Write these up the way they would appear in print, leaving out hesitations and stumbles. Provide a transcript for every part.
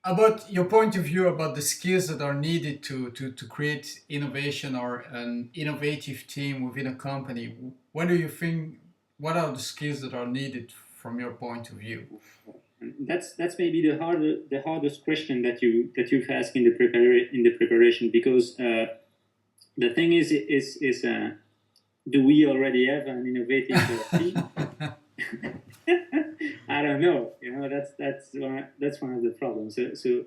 About your point of view about the skills that are needed to create innovation or an innovative team within a company, what do you think, what are the skills that are needed from your point of view? That's maybe the hardest question that you've asked in the preparation, because the thing is do we already have an innovative team? I don't know. That's one of the problems. So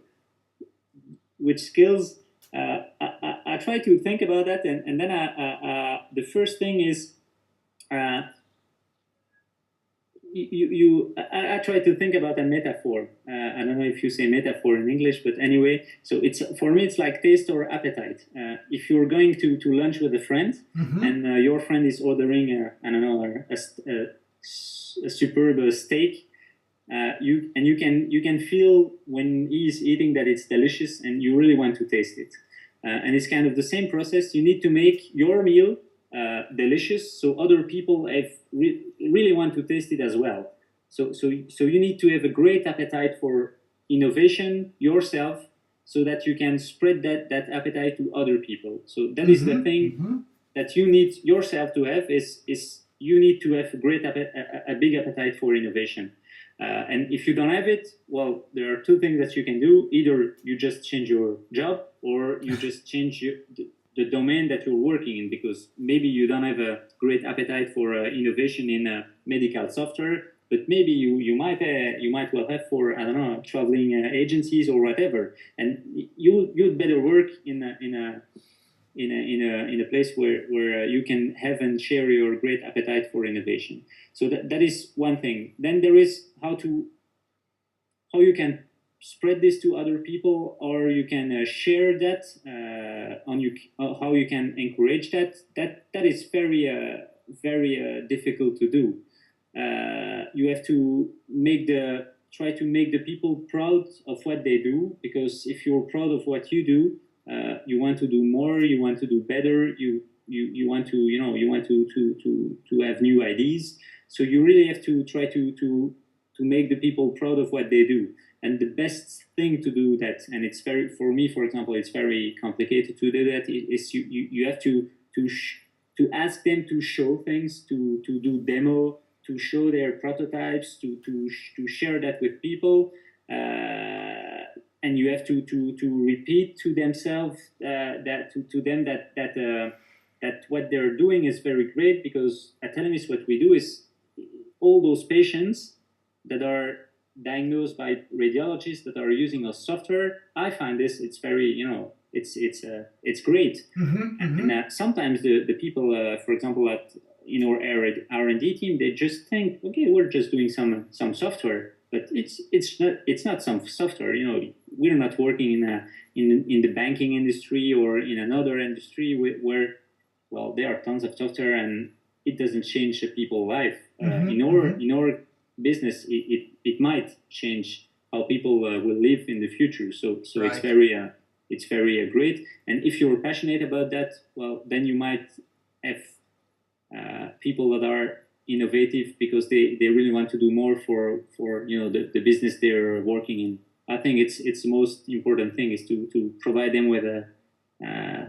with skills, I try to think about that, and then the first thing is. I try to think about a metaphor. I don't know if you say metaphor in English, but anyway, so it's for me it's like taste or appetite. If you're going to lunch with a friend, and your friend is ordering I don't know a superb steak, you can feel when he's eating that it's delicious, and you really want to taste it. And it's kind of the same process. You need to make your meal delicious, so other people really want to taste it as well. So you need to have a great appetite for innovation yourself, so that you can spread that appetite to other people. So that is the thing that you need yourself to have, is you need to have a big appetite for innovation. And if you don't have it, well, there are two things that you can do. Either you just change your job, or you just change the domain that you're working in, because maybe you don't have a great appetite for innovation in medical software, but maybe you might well have for, I don't know, traveling agencies or whatever, and you'd better work in a place where you can have and share your great appetite for innovation. So that is one thing. Then there is how you can spread this to other people, or you can share that how you can encourage that is very difficult to do. You have to try to make the people proud of what they do, because if you're proud of what you do, you want to do more, you want to do better, you want to have new ideas. So you really have to try to make the people proud of what they do. And the best thing to do that, and it's very, for me, for example, it's very complicated to do that, is you have to ask them to show things, to do demo, to show their prototypes, to share that with people, and you have to repeat to themselves that what they're doing is very great, because at Telemis what we do is all those patients that are diagnosed by radiologists that are using our software. I find it's very, it's great. And sometimes the people, for example, in our R&D team, they just think, okay, we're just doing some software, but it's not some software. We're not working in the banking industry or in another industry where well, there are tons of software and it doesn't change people's life. In our business, it might change how people will live in the future. So right. It's very great. And if you're passionate about that, well, then you might have people that are innovative because they really want to do more for the business they're working in. I think it's the most important thing is to provide them with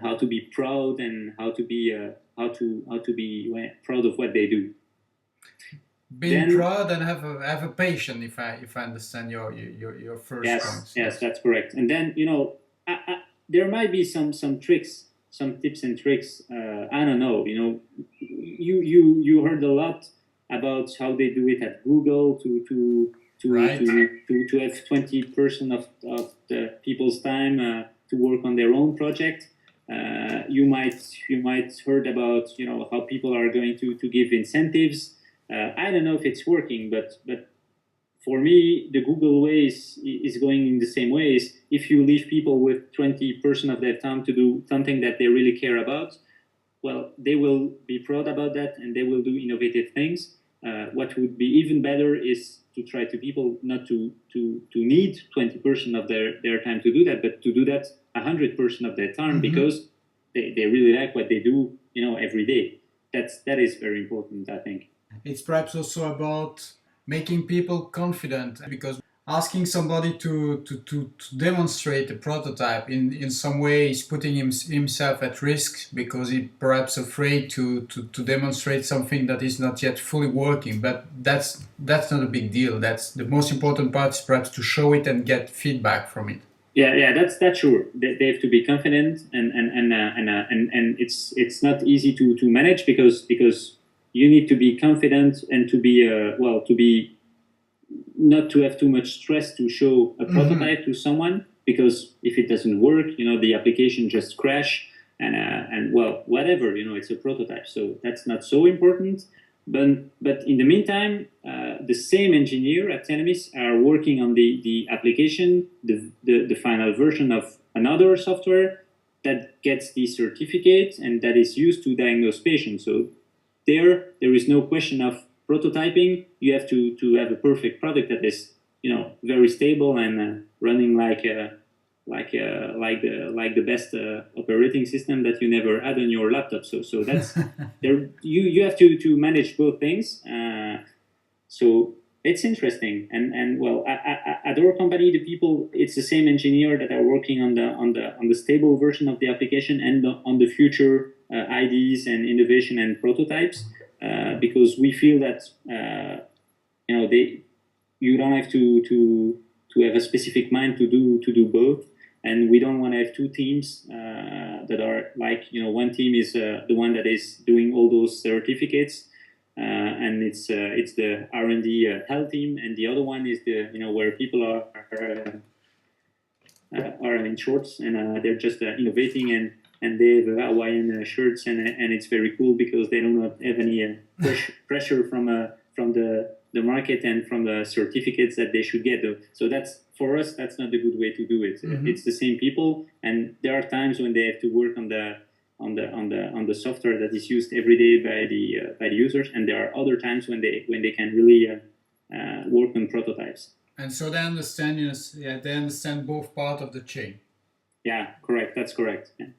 how to be proud and how to be proud of what they do. Being proud and have a passion, if I understand your first points. Yes, that's correct. And then there might be some tricks, some tips and tricks. I don't know. You heard a lot about how they do it at Google to have 20% of the people's time to work on their own project. You might heard about how people are going to give incentives. I don't know if it's working, but for me, the Google way is going in the same ways. If you leave people with 20% of their time to do something that they really care about, well, they will be proud about that and they will do innovative things. What would be even better is to try to people not to need 20% of their time to do that, but to do that 100% of their time because they really like what they do, every day. That is very important, I think. It's perhaps also about making people confident, because asking somebody to demonstrate a prototype in some way is putting himself at risk because he's perhaps afraid to demonstrate something that is not yet fully working. But that's not a big deal. That's the most important part is perhaps to show it and get feedback from it. Yeah, that's true. They have to be confident, and it's not easy to manage because you need to be confident and to be to be not to have too much stress to show a prototype to someone, because if it doesn't work, the application just crash, and well, whatever, it's a prototype, so that's not so important. But in the meantime, the same engineer at Telemis are working on the application, the final version of another software that gets the certificate and that is used to diagnose patients. So there is no question of prototyping. You have to have a perfect product that is very stable and running like the best operating system that you never had on your laptop. So that's there. You have to manage both things. So it's interesting. And well, at our company, the people, it's the same engineer that are working on the stable version of the application and on the future IDs and innovation and prototypes, because we feel that you don't have to have a specific mind to do both, and we don't want to have two teams that are like, one team is the one that is doing all those certificates, and it's the R&D health team, and the other one is the where people are in shorts, and they're just innovating, and they have Hawaiian shirts, and it's very cool because they don't have any pressure from the market and from the certificates that they should get. So that's, for us, that's not a good way to do it. It's the same people, and there are times when they have to work on the software that is used every day by the users, and there are other times when they can really work on prototypes. And so they understand, they understand both part of the chain. Yeah, correct. That's correct. Yeah.